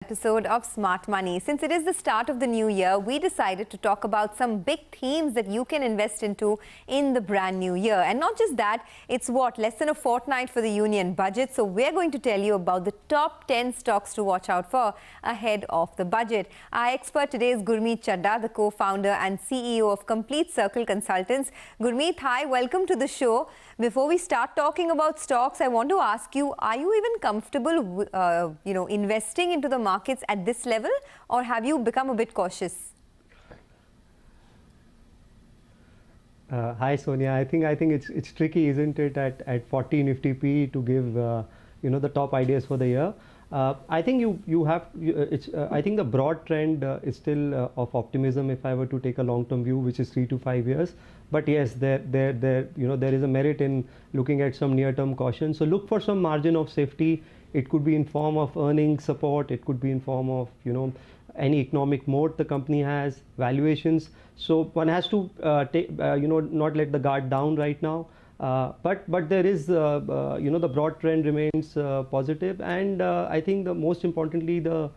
Episode of Smart Money. Since it is the start of the new year, we decided to talk about some big themes that you can invest into in the brand new year. And not just that, it's less than a fortnight for the union budget. So we're going to tell you about the top 10 stocks to watch out for ahead of the budget. Our expert today is Gurmeet Chadha, the co-founder and CEO of Complete Circle Consultants. Gurmeet, hi, welcome to the show. Before we start talking about stocks, I want to ask you, are you even comfortable, investing into the markets at this level, or have you become a bit cautious? Hi Sonia, I think it's tricky, isn't it, at 40 Nifty P to give the top ideas for the year. I think I think the broad trend is still of optimism if I were to take a long-term view, which is 3 to 5 years. But yes, there is a merit in looking at some near-term caution. So look for some margin of safety. It could be in form of earnings support. It could be in form of any economic moat the company has, valuations. So one has to not let the guard down right now. But there is the broad trend remains positive, and I think the most importantly the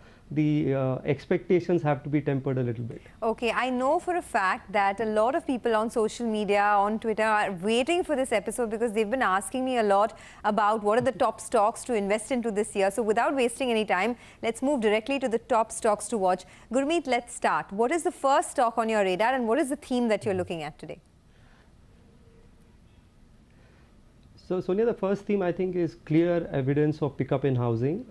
expectations have to be tempered a little bit. Okay, I know for a fact that a lot of people on social media, on Twitter, are waiting for this episode because they've been asking me a lot about what are the top stocks to invest into this year. So without wasting any time, let's move directly to the top stocks to watch. Gurmeet, let's start. What is the first stock on your radar, and what is the theme that you're looking at today? So Sonia, the first theme I think is clear evidence of pickup in housing.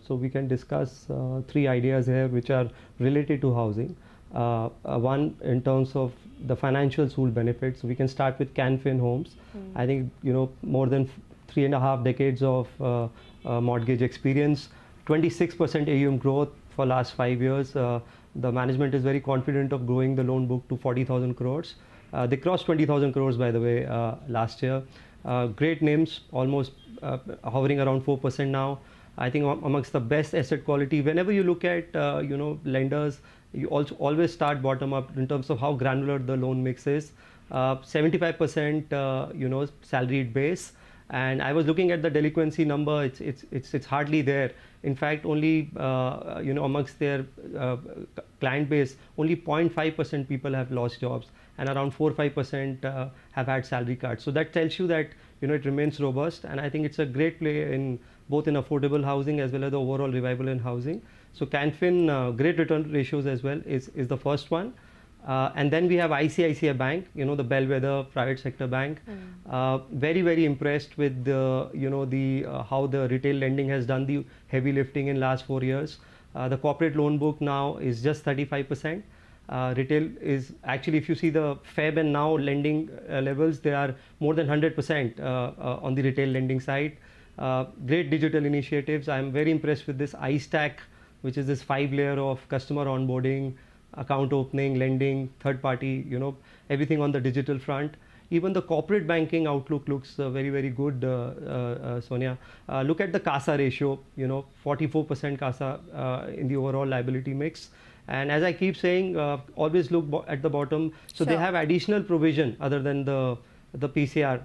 So we can discuss 3 ideas here which are related to housing. One in terms of the financials who will benefit. So we can start with Can Fin Homes. I think more than 3.5 decades of mortgage experience, 26% AUM growth for last 5 years. The management is very confident of growing the loan book to 40,000 crores. They crossed 20,000 crores by the way last year. Great names, almost hovering around 4% now. I think amongst the best asset quality. Whenever you look at lenders, you also always start bottom up in terms of how granular the loan mix is. 75% salaried base, and I was looking at the delinquency number. It's hardly there. In fact, only amongst their client base, only 0.5% people have lost jobs, and around 4-5% have had salary cuts. So that tells you that it remains robust, and I think it's a great play in both in affordable housing as well as the overall revival in housing. So Can Fin, great return ratios as well is the first one. And then we have ICICI Bank, the bellwether private sector bank. Very, very impressed with how the retail lending has done the heavy lifting in last 4 years. The corporate loan book now is just 35%. Retail is actually, if you see the Feb and now lending levels, they are more than 100% on the retail lending side. Great digital initiatives. I'm very impressed with this iStack, which is this 5-layer of customer onboarding, account opening, lending, third party, everything on the digital front. Even the corporate banking outlook looks very, very good, Sonia. Look at the CASA ratio, 44% CASA in the overall liability mix. And as I keep saying, always look at the bottom. So They have additional provision other than the PCR,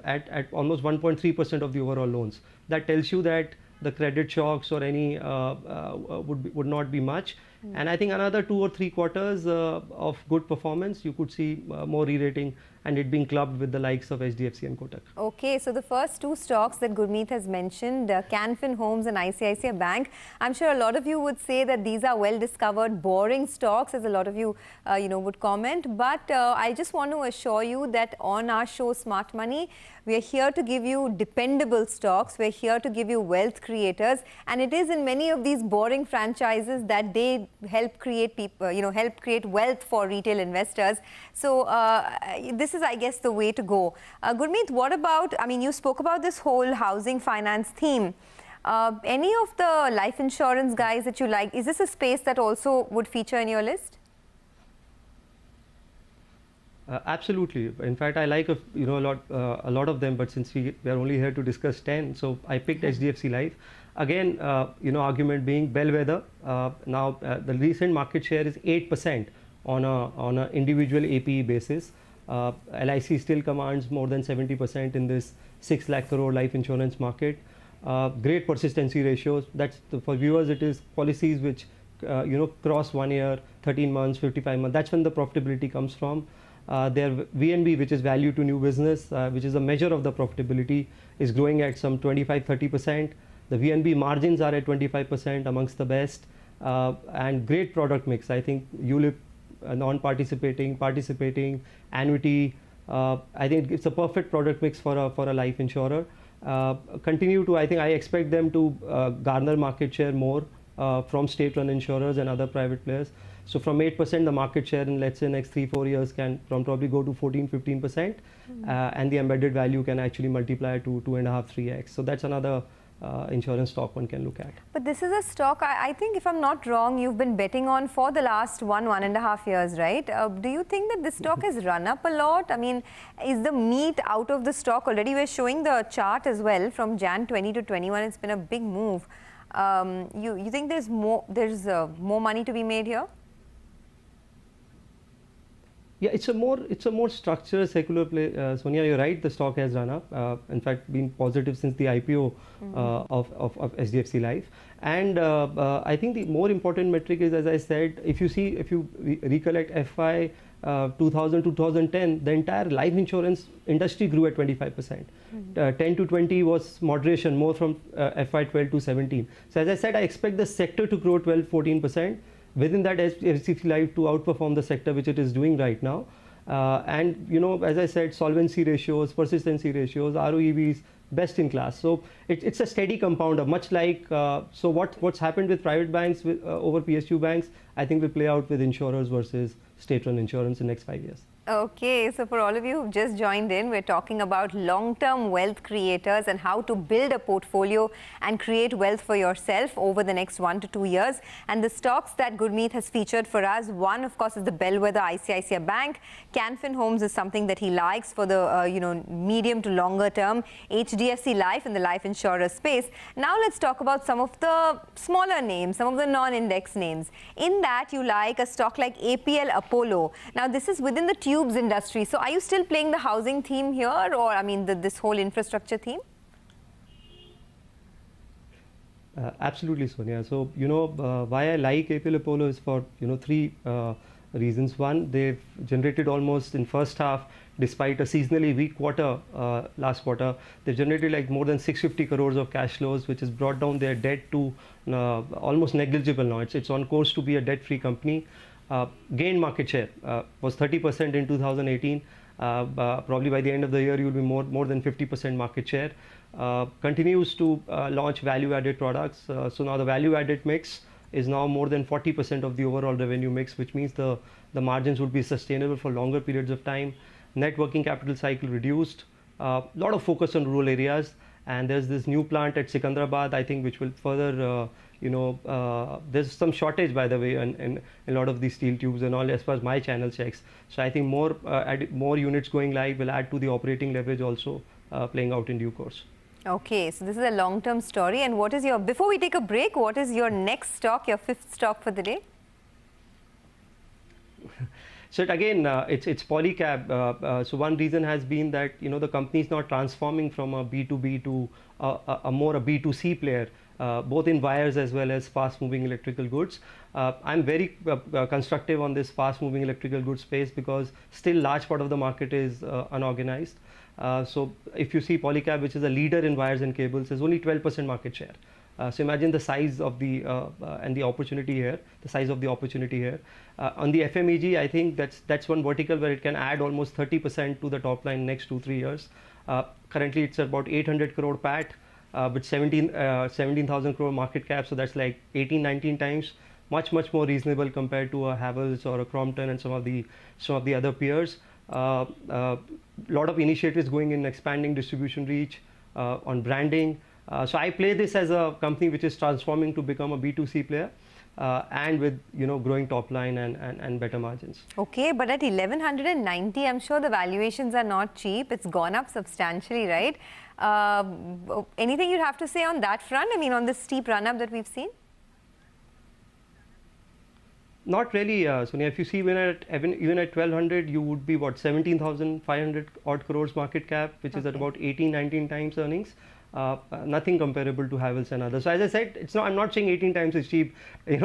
at almost 1.3% of the overall loans. That tells you that the credit shocks or any would not be much. And I think another 2 or 3 quarters of good performance, you could see more re-rating and it being clubbed with the likes of HDFC and Kotak. Okay, so the first 2 stocks that Gurmeet has mentioned, Can Fin Homes and ICICI Bank, I'm sure a lot of you would say that these are well-discovered, boring stocks, as a lot of you, would comment. But I just want to assure you that on our show, Smart Money, we are here to give you dependable stocks. We're here to give you wealth creators. And it is in many of these boring franchises that they help create help create wealth for retail investors. So this is, I guess, the way to go. Gurmeet, what about, you spoke about this whole housing finance theme. Any of the life insurance guys that you like, is this a space that also would feature in your list? Absolutely. In fact, I like a lot of them, but since we are only here to discuss 10, so I picked HDFC Life. Again, argument being bellwether. Now, the recent market share is 8% on a individual APE basis. LIC still commands more than 70% in this 6 lakh crore life insurance market. great persistency ratios. For viewers, it is policies which cross 1 year, 13 months, 55 months. That's when the profitability comes from. Their VNB, which is value to new business, which is a measure of the profitability, is growing at some 25-30%. The VNB margins are at 25%, amongst the best, and great product mix. I think ULIP, non-participating, participating, annuity. I think it's a perfect product mix for a life insurer. I expect them to garner market share more from state-run insurers and other private players. So from 8%, the market share in, let's say, next 3-4 years can probably go to 14-15%, and the embedded value can actually multiply to 2.5-3x. So that's another insurance stock one can look at. But this is a stock, I think, if I'm not wrong, you've been betting on for the last 1.5 years, right? Do you think that this stock has run up a lot? I mean, is the meat out of the stock already? We're showing the chart as well from Jan 20 to 21. It's been a big move. You think there's more money to be made here? Yeah, it's a more structured secular play. Sonia, you're right. The stock has run up. In fact, been positive since the IPO of HDFC Life. And I think the more important metric is, as I said, if you recollect FY 2000-2010, the entire life insurance industry grew at 25%. 10 to 20 was moderation, more from FY 12 to 17. So as I said, I expect the sector to grow 12-14%. Within that, HDFC Life to outperform the sector, which it is doing right now. And as I said, solvency ratios, persistency ratios, ROEVs, best in class. So it's a steady compounder, much like what's happened with private banks over PSU banks, I think will play out with insurers versus state-run insurance in the next 5 years. Okay, so for all of you who've just joined in, we're talking about long-term wealth creators and how to build a portfolio and create wealth for yourself over the next 1 to 2 years. And the stocks that Gurmeet has featured for us, one, of course, is the bellwether ICICI Bank. Can Fin Homes is something that he likes for the medium to longer term. HDFC Life in the life insurer space. Now let's talk about some of the smaller names, some of the non-index names. In that, you like a stock like APL Apollo. Now, this is within the tubes industry. So are you still playing the housing theme here, or I mean this whole infrastructure theme? Absolutely, Sonia. So why I like APL Apollo is for 3 reasons. One, they've generated almost in first half, despite a seasonally weak quarter, last quarter, they've generated like more than 650 crores of cash flows, which has brought down their debt to almost negligible now. It's on course to be a debt-free company. Gained market share, was 30% in 2018. Probably by the end of the year, you'll be more than 50% market share. Continues to launch value-added products. So now the value-added mix is now more than 40% of the overall revenue mix, which means the margins would be sustainable for longer periods of time. Net working capital cycle reduced. Lot of focus on rural areas. And there's this new plant at Secunderabad, I think, which will further, there's some shortage, by the way, in a lot of these steel tubes and all, as far as my channel checks. So I think more units going live will add to the operating leverage also playing out in due course. Okay, so this is a long-term story. And what is before we take a break, what is your next stock, your 5th stock for the day? So again, it's Polycab. So one reason has been that the company is now transforming from a B2B to a more a B2C player, both in wires as well as fast-moving electrical goods. I'm very constructive on this fast-moving electrical goods space because still large part of the market is unorganized. So if you see Polycab, which is a leader in wires and cables, has only 12% market share. So imagine the size of the and the opportunity here, the size of the opportunity here. On the FMEG, I think that's one vertical where it can add almost 30% to the top line next 2-3 years. Currently, it's about 800 crore PAT, with 17,000 crore market cap. So that's like 18-19 times, much more reasonable compared to a Havells or a Crompton and some of the other peers. Lot of initiatives going in expanding distribution reach, on branding. So I play this as a company which is transforming to become a B2C player, and with growing top line and better margins. Okay, but at 1190, I'm sure the valuations are not cheap. It's gone up substantially, right? Anything you'd have to say on that front? I mean, on this steep run-up that we've seen? Not really, Sonia. If you see even at 1200, you would be 17,500 odd crores market cap, which is at about 18-19 times earnings. nothing comparable to Havells and others. So as I said, I'm not saying 18 times is cheap.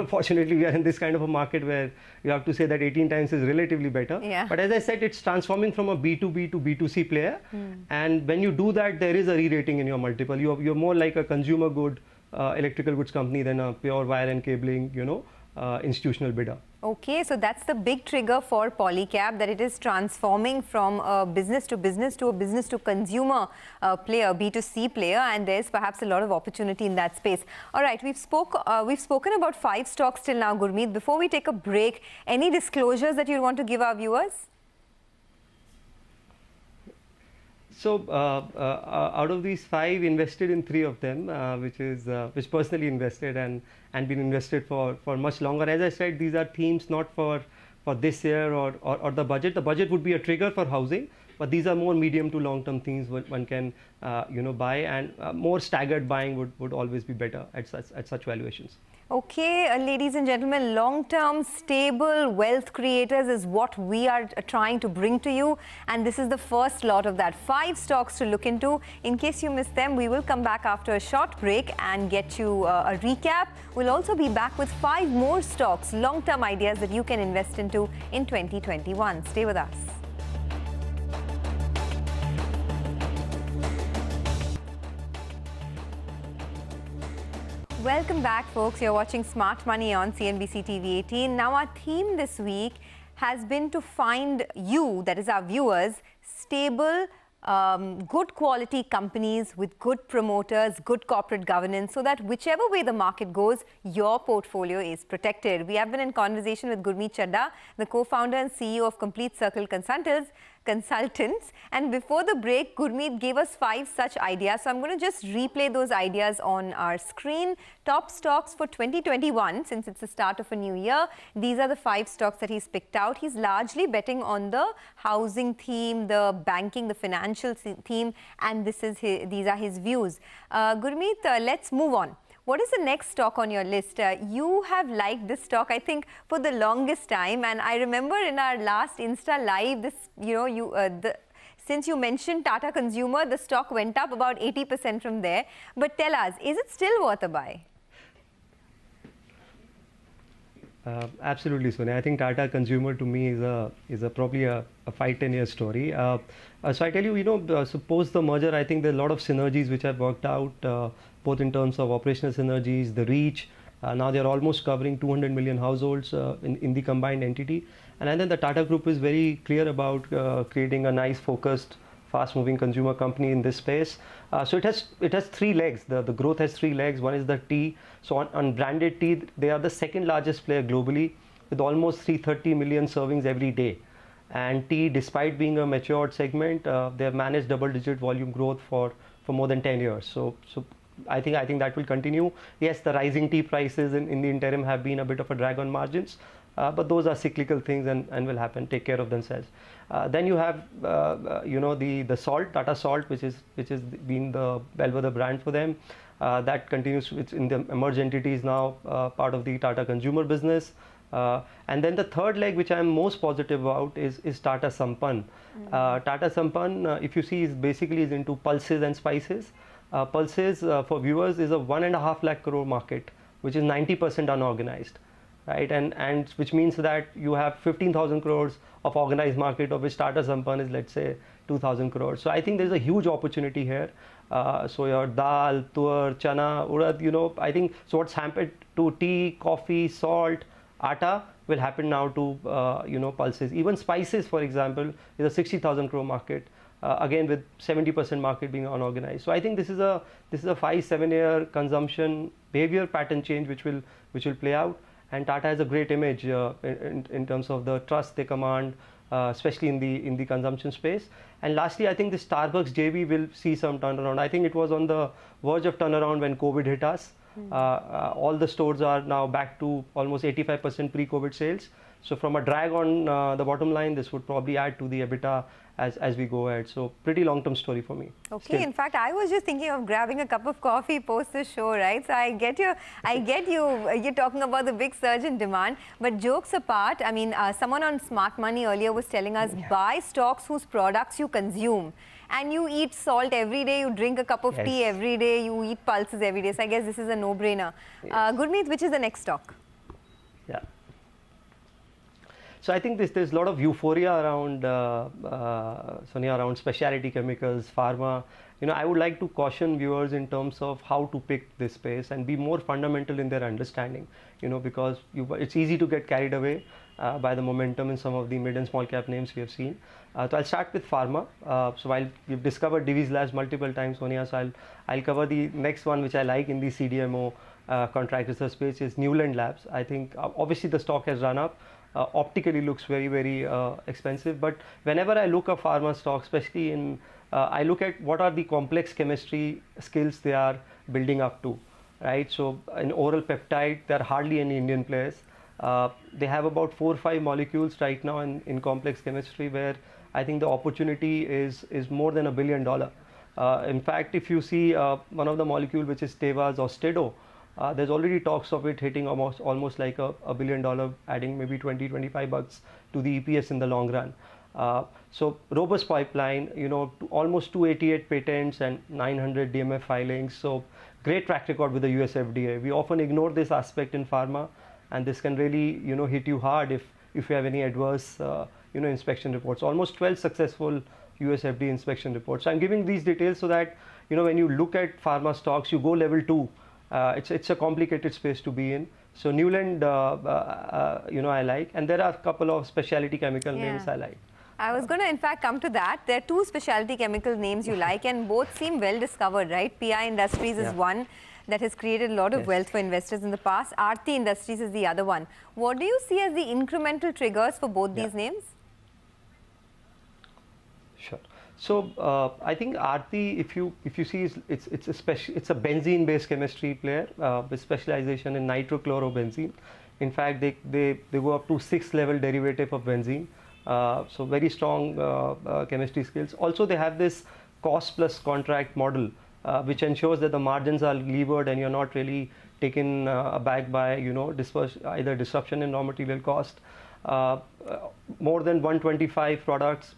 Fortunately, we are in this kind of a market where you have to say that 18 times is relatively better. Yeah. But as I said, it's transforming from a B2B to B2C player. And when you do that, there is a re-rating in your multiple. You're more like a consumer good electrical goods company than a pure wire and cabling, institutional bidder. Okay, so that's the big trigger for Polycab, that it is transforming from a business to a business to consumer player, B2C player, and there's perhaps a lot of opportunity in that space. All right, we've spoken about 5 stocks till now, Gurmeet. Before we take a break, any disclosures that you want to give our viewers? So out of these 5, invested in 3 of them, which personally invested and been invested for much longer. As I said, these are themes not for this year or the budget. The budget would be a trigger for housing, but these are more medium to long term themes one can buy, and more staggered buying would always be better at such valuations. Okay, ladies and gentlemen, long-term, stable wealth creators is what we are trying to bring to you. And this is the first lot of that. 5 stocks to look into. In case you missed them, we will come back after a short break and get you a recap. We'll also be back with 5 more stocks, long-term ideas that you can invest into in 2021. Stay with us. Welcome back, folks. You're watching Smart Money on CNBC TV 18. Now, our theme this week has been to find you, that is our viewers, stable, good quality companies with good promoters, good corporate governance, so that whichever way the market goes, your portfolio is protected. We have been in conversation with Gurmeet Chadha, the co-founder and CEO of Complete Circle Consultants. And before the break, Gurmeet gave us 5 such ideas. So I'm going to just replay those ideas on our screen. Top stocks for 2021, since it's the start of a new year. These are the 5 stocks that he's picked out. He's largely betting on the housing theme, the banking, the financial theme, and these are his views. Gurmeet, let's move on. What is the next stock on your list? You have liked this stock, I think, for the longest time. And I remember in our last Insta Live, since you mentioned Tata Consumer, the stock went up about 80% from there. But tell us, is it still worth a buy? Absolutely, Sonia. I think Tata Consumer to me is probably a 5-10 year story. So I tell you, suppose the merger, I think there are a lot of synergies which have worked out, both in terms of operational synergies, the reach. Now they're almost covering 200 million households in the combined entity. And then the Tata Group is very clear about creating a nice, focused, fast-moving consumer company in this space. So it has 3 legs. The growth has 3 legs. One is the tea. So on branded tea, they are the 2nd largest player globally, with almost 330 million servings every day. And tea, despite being a matured segment, they have managed double-digit volume growth for more than 10 years. So I think that will continue. Yes, the rising tea prices in the interim have been a bit of a drag on margins, but those are cyclical things and will happen, take care of themselves. Then you have the salt, Tata Salt, which has been the bellwether brand for them. That continues. It's in the emerged entities now, part of the Tata Consumer business. And then the 3rd leg, which I am most positive about, is Tata Sampann. Tata Sampann, if you see, is into pulses and spices. Pulses, for viewers, is a 1.5 lakh crore market, which is 90% unorganized, right? And which means that you have 15,000 crores of organized market, of which Tata Sampann is, let's say, 2,000 crores. So I think there's a huge opportunity here. So your dal, tur, chana, urad, I think, so what's happened to tea, coffee, salt, atta will happen now to, pulses. Even spices, for example, is a 60,000 crore market. Again, with 70% market being unorganized. So I think this is a 5-7 year consumption behavior pattern change which will play out. And Tata has a great image in terms of the trust they command, especially in the consumption space. And lastly, I think the Starbucks JV will see some turnaround. I think it was on the verge of turnaround when COVID hit us. All the stores are now back to almost 85% pre-COVID sales. So from a drag on the bottom line, this would probably add to the EBITDA as we go ahead. So pretty long-term story for me. Okay, Still. in fact, I was just thinking of grabbing a cup of coffee post this show, right? So I get you're talking about the big surge in demand. But jokes apart, I mean, someone on Smart Money earlier was telling us, buy stocks whose products you consume. And you eat salt every day, you drink a cup of tea every day, you eat pulses every day. So I guess this is a no-brainer. Gurmeet, which is the next stock? Yeah. So I think there's a lot of euphoria around Sonia, around specialty chemicals, pharma. You know, I would like to caution viewers in terms of how to pick this space and be more fundamental in their understanding. You know, because it's easy to get carried away by the momentum in some of the mid and small cap names we have seen. So I'll start with pharma. So while we've discovered Divi's Labs multiple times, Sonia, so I'll cover the next one which I like in the CDMO contract research space is Neuland Labs. I think obviously the stock has run up. Optically looks very, very expensive. But whenever I look at pharma stocks, especially in, I look at what are the complex chemistry skills they are building up to, right? So in oral peptide, there are hardly any Indian players. They have about 4 or 5 molecules right now in complex chemistry where I think the opportunity is more than $1 billion. In fact, if you see one of the molecule which is Teva's Austedo, there's already talks of it hitting almost like $1 billion, adding maybe $20-25 to the EPS in the long run. So robust pipeline, you know, almost 288 patents and 900 DMF filings. So great track record with the US FDA. We often ignore this aspect in pharma, and this can really, you know, hit you hard if you have any adverse, you know, inspection reports. Almost 12 successful US FDA inspection reports. So I'm giving these details so that, you know, when you look at pharma stocks, you go level 2. It's a complicated space to be in. So Neuland, you know, I like, and there are a couple of specialty chemical names I like. I was going to, in fact, come to that. There are 2 specialty chemical names you like, and both seem well discovered, right? PI Industries is one that has created a lot of wealth for investors in the past. Aarti Industries is the other one. What do you see as the incremental triggers for both these names? Sure. So I think Aarti, if you see, it's a benzene-based chemistry player with specialization in nitrochlorobenzene. In fact, they go up to 6th level derivative of benzene. So very strong chemistry skills. Also, they have this cost plus contract model, which ensures that the margins are levered and you're not really taken aback by, you know, either disruption in raw material cost. More than 125 products,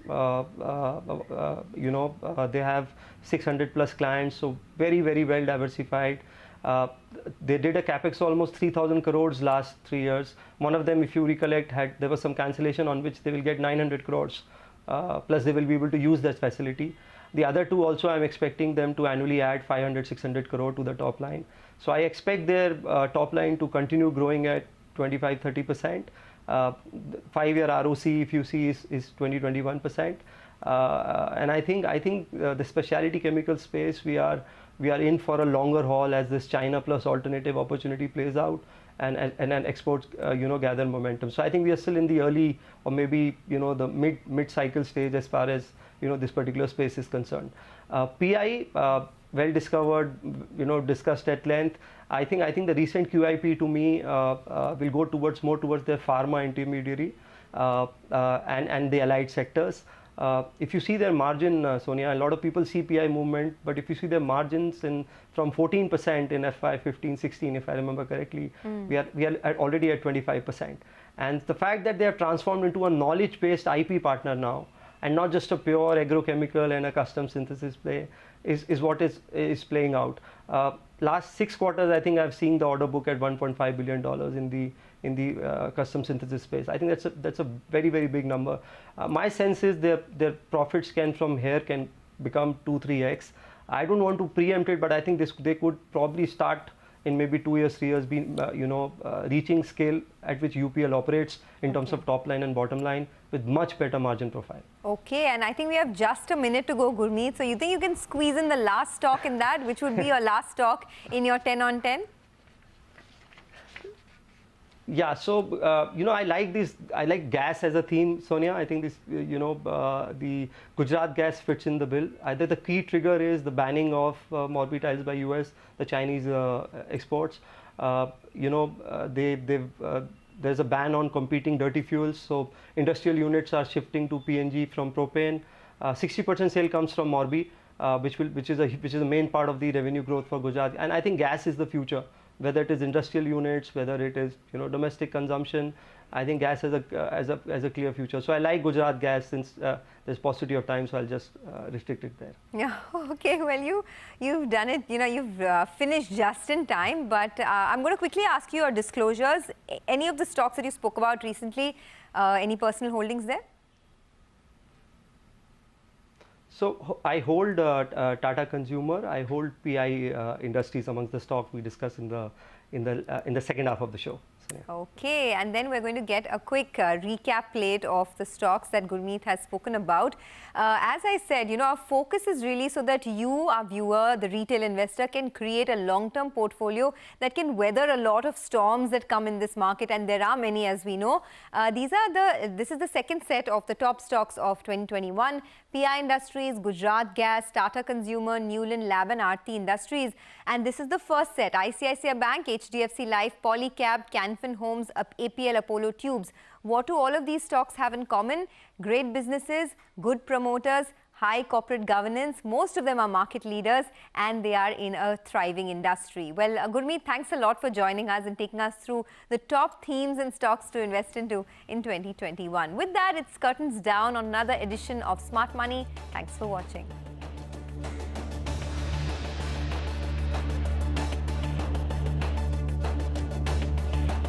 you know, they have 600 plus clients, so very, very well diversified. They did a capex almost 3,000 crores last 3 years. One of them, if you recollect, there was some cancellation on which they will get 900 crores, plus they will be able to use that facility. The other 2 also, I'm expecting them to annually add 500, 600 crore to the top line. So I expect their top line to continue growing at 25-30%. 5-year ROC, if you see, is 20-21%. And I think the specialty chemical space, we are in for a longer haul as this China plus alternative opportunity plays out and exports, you know, gather momentum. So I think we are still in the early or maybe, you know, the mid cycle stage as far as, you know, this particular space is concerned. PI, well discovered, you know, discussed at length. I think the recent QIP to me will go more towards their pharma intermediary and the allied sectors. If you see their margin, Sonia, a lot of people see PI movement, but if you see their margins from 14% in FY 15-16, if I remember correctly, we are already at 25%. And the fact that they have transformed into a knowledge-based IP partner now, and not just a pure agrochemical and a custom synthesis play, is what is playing out. Last 6 quarters, I think I've seen the order book at $1.5 billion in the custom synthesis space. I think that's a very, very big number. My sense is their profits from here can become 2-3x. I don't want to preempt it, but I think they could probably start in maybe 2 years, 3 years, reaching scale at which UPL operates in terms of top line and bottom line with much better margin profile. Okay, and I think we have just a minute to go, Gurmeet. So you think you can squeeze in the last stock in that, which would be your last stock in your 10 on 10? Yeah, so you know, I like gas as a theme, Sonia. I think this, you know, the Gujarat gas fits in the bill. Either the key trigger is the banning of Morbi tiles by US, the Chinese exports. You know, there's a ban on competing dirty fuels, so industrial units are shifting to PNG from propane. 60% sale comes from Morbi, which is the main part of the revenue growth for Gujarat. And I think gas is the future, whether it is industrial units, whether it is domestic consumption. I think gas has a clear future. So I like Gujarat Gas since there's paucity of time, so I'll just restrict it there. Yeah, okay. Well, you've done it. You've finished just in time. But I'm going to quickly ask you your disclosures. Any of the stocks that you spoke about recently, any personal holdings there? So I hold Tata Consumer, I hold PI Industries amongst the stocks we discussed in the second half of the show. So, yeah. Okay, and then we're going to get a quick recap plate of the stocks that Gurmeet has spoken about. As I said, our focus is really so that you, our viewer, the retail investor, can create a long-term portfolio that can weather a lot of storms that come in this market, and there are many, as we know. This is the second set of the top stocks of 2021. PI Industries, Gujarat Gas, Tata Consumer, Newland Lab and Aarti Industries. And this is the first set: ICICI Bank, HDFC Life, Polycab, Canfin Homes, APL Apollo Tubes. What do all of these stocks have in common? Great businesses, good promoters, high corporate governance. Most of them are market leaders and they are in a thriving industry. Well, Gurmeet, thanks a lot for joining us and taking us through the top themes and stocks to invest into in 2021. With that, it's curtains down on another edition of Smart Money. Thanks for watching.